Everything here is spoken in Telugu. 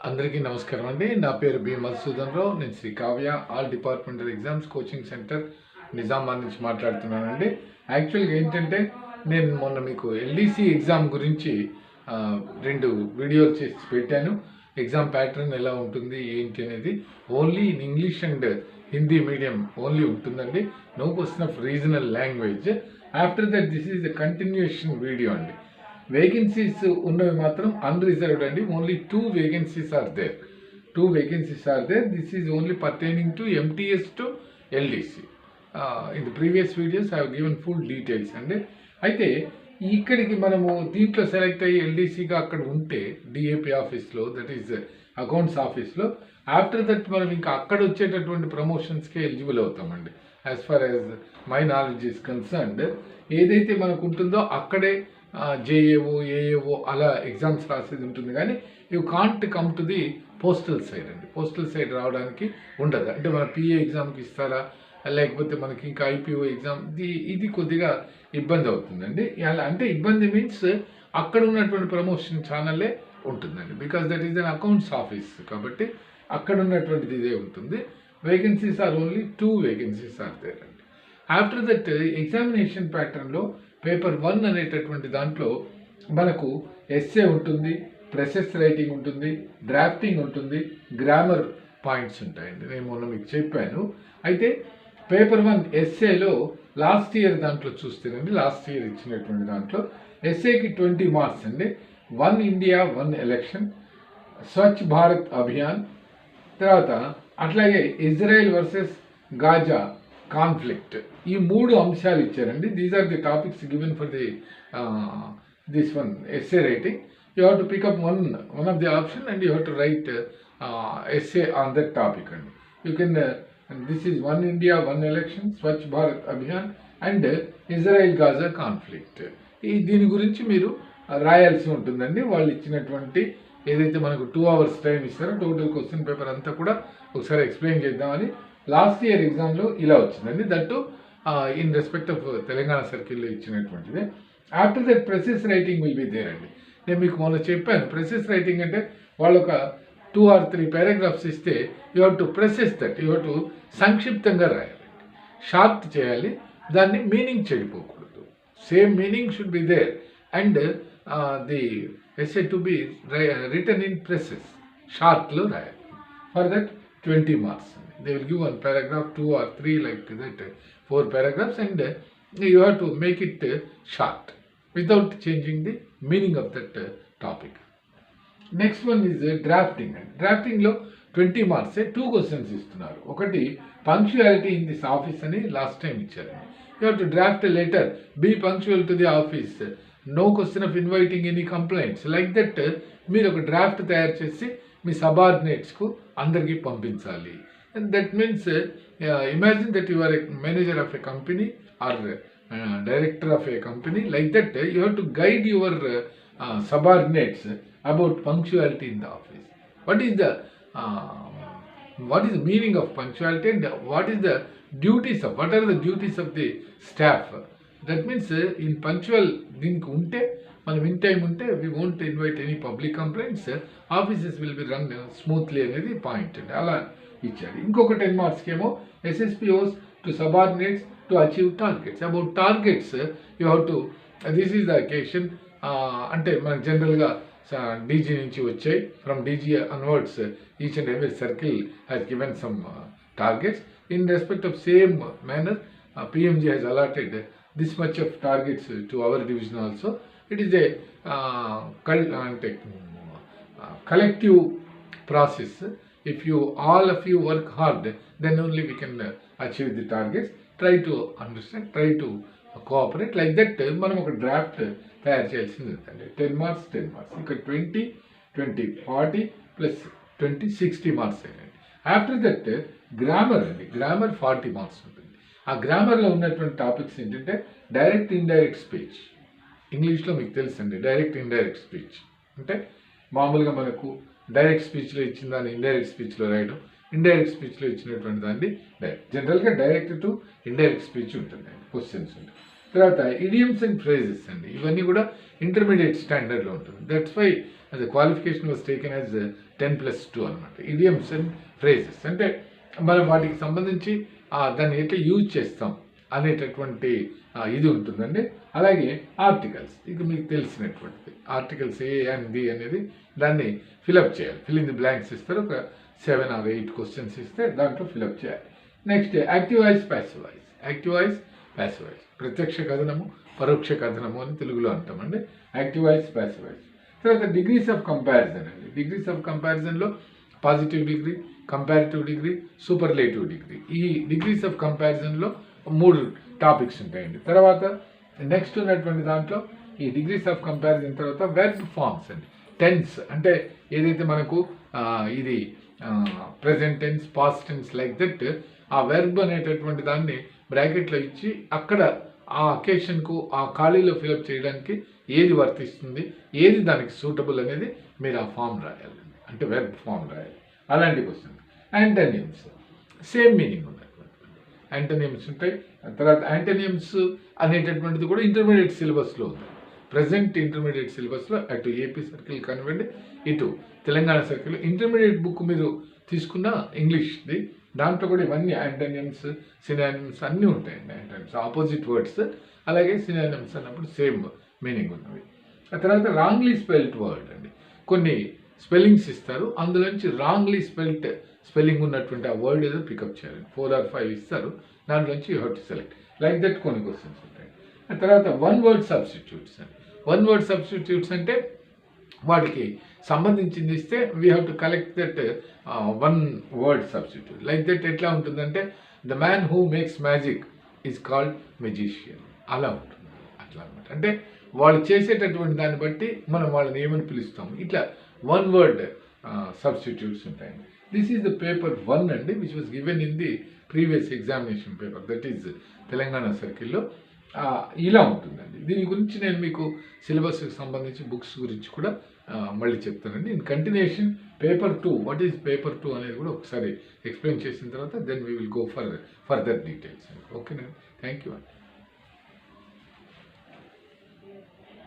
అందరికీ నమస్కారం అండి. నా పేరు బి మధుసూదన్ రావు. నేను Sri Kavya all departmental exams coaching centre Nizamabad నుంచి మాట్లాడుతున్నానండి. యాక్చువల్గా ఏంటంటే నేను మొన్న మీకు ఎల్డీసీ ఎగ్జామ్ గురించి 2 వీడియోలు చేసి పెట్టాను. ఎగ్జామ్ ప్యాటర్న్ ఎలా ఉంటుంది ఏంటి అనేది only in English and Hindi medium only ఉంటుందండి. No question of regional language. After that this is the continuation video అండి. వేకెన్సీస్ ఉన్నవి మాత్రం అన్రిజర్వ్డ్ అండి. Only 2 vacancies are there. 2 vacancies are there. This is only pertaining to MTS to LDC. In the previous videos I have given full details అండి. అయితే ఇక్కడికి మనము దీంట్లో సెలెక్ట్ అయ్యి ఎల్డీసీగా అక్కడ ఉంటే డిఏపీ ఆఫీస్లో, దట్ ఈస్ అకౌంట్స్ ఆఫీస్లో, ఆఫ్టర్ దట్ మనం ఇంకా అక్కడ వచ్చేటటువంటి ప్రమోషన్స్కే ఎలిజిబుల్ అవుతామండి. As far as my knowledge is concerned, ఏదైతే మనకు ఉంటుందో అక్కడే జేఏఓ ఏఏఓ అలా ఎగ్జామ్స్ రాసేది ఉంటుంది. కానీ you can't come to the postal side అండి. పోస్టల్ సైడ్ రావడానికి ఉండదు. అంటే మన పిఏ ఎగ్జామ్కి ఇస్తారా, లేకపోతే మనకి ఇంకా ఐపీఓ ఎగ్జామ్, ఇది కొద్దిగా ఇబ్బంది అవుతుందండి. అంటే ఇబ్బంది మీన్స్ అక్కడ ఉన్నటువంటి ప్రమోషన్ ఛానల్లే ఉంటుందండి. Because that is an accounts office కాబట్టి అక్కడ ఉన్నటువంటిది ఇదే ఉంటుంది. Vacancies are only 2 vacancies are there అండి. ఆఫ్టర్ దట్ ఎగ్జామినేషన్ ప్యాటర్న్లో పేపర్ 1 అనేటటువంటి దాంట్లో మనకు ఎస్సే ఉంటుంది, ప్రెసెస్ రైటింగ్ ఉంటుంది, డ్రాఫ్టింగ్ ఉంటుంది, గ్రామర్ పాయింట్స్ ఉంటాయండి. నేను మొన్న మీకు చెప్పాను. అయితే పేపర్ 1 ఎస్ఏలో లాస్ట్ ఇయర్ దాంట్లో చూస్తేనండి, లాస్ట్ ఇయర్ ఇచ్చినటువంటి దాంట్లో ఎస్ఏకి 20 మార్క్స్ అండి. 1 ఇండియా 1 ఎలక్షన్, స్వచ్ఛ భారత్ అభియాన్, తర్వాత అట్లాగే ఇజ్రాయెల్ వర్సెస్ గాజా కాన్ఫ్లిక్ట్, ఈ 3 అంశాలు ఇచ్చారండి. These are the topics given for the this one essay writing. You have to pick up one of the option and you have to write essay on that topic అండి. You can and this is 1 India 1 election, Swachh Bharat Abhiyan and Israel Gaza conflict. దీని గురించి మీరు రాయాల్సి ఉంటుందండి. వాళ్ళు ఇచ్చినటువంటి ఏదైతే మనకు 2 hours టైం ఇస్తారో టోటల్ క్వశ్చన్ పేపర్ అంతా కూడా ఒకసారి ఎక్స్ప్లెయిన్ చేద్దామని లాస్ట్ ఇయర్ ఎగ్జామ్లో ఇలా వచ్చిందండి. That in respect of Telangana సర్కిల్లో ఇచ్చినటువంటిది. After that precis writing will be there అండి. నేను మీకు మొన్న చెప్పాను, ప్రెసెస్ రైటింగ్ అంటే వాళ్ళు ఒక 2 or 3 పారాగ్రాఫ్స్ ఇస్తే you have to precis that, you have to సంక్షిప్తంగా రాయాలి, షార్ట్ చేయాలి, దాన్ని మీనింగ్ చెడిపోకూడదు. Same meaning should be there and the essay to be written in precis, షార్ట్లో రాయాలి. For that 20 marks. They will give 1 paragraph, 2 or 3 like that, 4 paragraphs, and you have to make it short without changing the meaning of that topic. Next one is drafting. Drafting లో 20 మార్క్స్ 2 క్వశ్చన్స్ ఇస్తున్నారు. ఒకటి పంక్చువాలిటీ ఇన్ దిస్ ఆఫీస్ అని లాస్ట్ టైం ఇచ్చారు. You have to draft a letter, be punctual to the office, no question of inviting any complaints, like that మీరు ఒక డ్రాఫ్ట్ తయారు చేసి మీ సబార్డినేట్స్కు అందరికీ పంపించాలి. And that means imagine that you are a manager of a company or director of a company. Like that you have to guide your subordinates about punctuality in the office. What is the meaning of punctuality and what are the duties of the staff? That means in punctual దీనికి ఉంటే మనం ఇన్ టైం ఉంటే we won't invite any public complaints, offices will be run smoothly అనేది పాయింట్ అండి. అలా ఇచ్చాడు. ఇంకొక 10 మార్క్స్కి ఏమో SSPOs to subordinates to achieve targets. About targets you have to, this is the occasion. అంటే మనకు జనరల్గా డీజీ నుంచి వచ్చాయి. From DG onwards each and every circle has given some targets. In respect of same manner PMG has allotted this much of targets to our division also. It is a అంటే collective process. If all of you work hard, then only we can achieve the targets. Try to understand, try to cooperate. Like that, మనం ఒక డ్రాఫ్ట్ తయారు చేయాల్సింది ఉంటుంది. 10 మార్క్స్ 10 మార్క్స్, ఇంకా 20 20 40 ప్లస్ 20 60 మార్క్స్ అయ్యండి. ఆఫ్టర్ దట్ గ్రామర్ అండి. గ్రామర్ 40 మార్క్స్ ఉంటుంది. ఆ గ్రామర్లో ఉన్నటువంటి టాపిక్స్ ఏంటంటే డైరెక్ట్ ఇండైరెక్ట్ స్పీచ్. ఇంగ్లీష్లో మీకు తెలుసండి డైరెక్ట్ ఇండైరెక్ట్ స్పీచ్ అంటే మామూలుగా మనకు డైరెక్ట్ స్పీచ్లో ఇచ్చిన దాన్ని ఇండైరెక్ట్ స్పీచ్లో రాయడం, ఇండైరెక్ట్ స్పీచ్లో ఇచ్చినటువంటి దాన్ని డైరెక్ట్. జనరల్గా డైరెక్ట్ టు ఇండైరెక్ట్ స్పీచ్ ఉంటుంది, క్వశ్చన్స్ ఉంటుంది. తర్వాత ఇడియమ్స్ అండ్ ఫ్రేజెస్ అండి. ఇవన్నీ కూడా ఇంటర్మీడియట్ స్టాండర్డ్లో ఉంటుంది. That's why the qualification was taken as 10+2 అనమాట. ఇడియమ్స్ అండ్ ఫ్రేజెస్ అంటే మనం వాటికి సంబంధించి దాన్ని ఎట్లా యూజ్ చేస్తాం అనేటటువంటి ఇది ఉంటుందండి. అలాగే ఆర్టికల్స్, ఇక మీకు తెలిసినటువంటిది ఆర్టికల్స్ ఏ అండ్ బి అనేది దాన్ని ఫిలప్ చేయాలి. ఫిల్ ఇన్ ది బ్లాంక్స్ ఇస్తారు, ఒక 7 or 8 క్వశ్చన్స్ ఇస్తే దాంట్లో ఫిలప్ చేయాలి. Next active voice, passive voice. Active voice, passive voice, ప్రత్యక్ష కథనము, పరోక్ష కథనము అని తెలుగులో అంటామండి. Active voice, passive voice. తర్వాత డిగ్రీస్ ఆఫ్ కంపారిజన్ అండి. డిగ్రీస్ ఆఫ్ కంపారిజన్లో positive degree, comparative degree, superlative degree. ఈ డిగ్రీస్ ఆఫ్ కంపారిజన్లో 3 టాపిక్స్ ఉంటాయండి. తర్వాత నెక్స్ట్ ఉన్నటువంటి దాంట్లో ఈ డిగ్రీస్ ఆఫ్ కంపారిజన్ తర్వాత వెర్బ్ ఫార్మ్స్ అండి. టెన్స్ అంటే ఏదైతే మనకు ఇది present tense, past tense like that, ఆ వెర్బ్ అనేటటువంటి దాన్ని బ్రాకెట్లో ఇచ్చి అక్కడ ఆ అకేషన్కు ఆ ఖాళీలో ఫిలప్ చేయడానికి ఏది వర్తిస్తుంది, ఏది దానికి సూటబుల్ అనేది మీరు ఆ ఫామ్ రాయాలి, అంటే వెర్బ్ ఫామ్ రాయాలి. అలాంటి క్వశ్చన్. యాంటోనిమ్స్ సేమ్ మీనింగ్ ఉన్నటువంటి యాంటోనిమ్స్ ఉంటాయి. తర్వాత యాంటోనిమ్స్ అనేటటువంటిది కూడా ఇంటర్మీడియట్ సిలబస్లో ఉంది. ప్రజెంట్ ఇంటర్మీడియట్ సిలబస్లో అటు ఏపీ సర్కిల్ కానివ్వండి, ఇటు తెలంగాణ సర్కిల్ ఇంటర్మీడియట్ బుక్ మీరు తీసుకున్న ఇంగ్లీష్ది, దాంట్లో కూడా ఇవన్నీ యాంటోనిమ్స్, సినానిమ్స్ అన్నీ ఉంటాయండి. యాంటోనిమ్స్ ఆపోజిట్ వర్డ్స్, అలాగే సినానిమ్స్ అన్నప్పుడు సేమ్ మీనింగ్ ఉన్నవి. ఆ తర్వాత రాంగ్లీ స్పెల్ట్ వర్డ్ అండి. కొన్ని స్పెల్లింగ్స్ ఇస్తారు, అందులోంచి రాంగ్లీ స్పెల్లింగ్ ఉన్నటువంటి ఆ వర్డ్ ఏదో పికప్ చేయాలి. 4 or 5 ఇస్తారు, దాంట్లోంచి you have to select. Like that కొన్ని క్వశ్చన్స్ ఉంటాయి. ఆ తర్వాత 1 word సబ్స్టిట్యూట్స్ అండి. 1 word సబ్స్టిట్యూట్స్ అంటే వాటికి సంబంధించింది ఇస్తే we have to collect that 1 word substitute. Like that ఎట్లా ఉంటుందంటే the man who makes magic is called magician, అలా ఉంటుంది. అట్లా అనమాట. అంటే వాళ్ళు చేసేటటువంటి దాన్ని బట్టి మనం వాళ్ళని ఏమని పిలుస్తాము, ఇట్లా 1 word సబ్స్టిట్యూట్స్ ఉంటాయండి. దిస్ ఈజ్ ద పేపర్ 1 అండి, which was given in the previous examination paper, that is Telangana సర్కిల్లో. ఇలా ఉంటుందండి. దీని గురించి నేను మీకు సిలబస్కి సంబంధించి బుక్స్ గురించి కూడా మళ్ళీ చెప్తానండి. In continuation paper 2, what is paper 2 అనేది కూడా ఒకసారి ఎక్స్ప్లెయిన్ చేసిన తర్వాత then we will go further details. ఓకేనండి, థ్యాంక్ యూ అండి.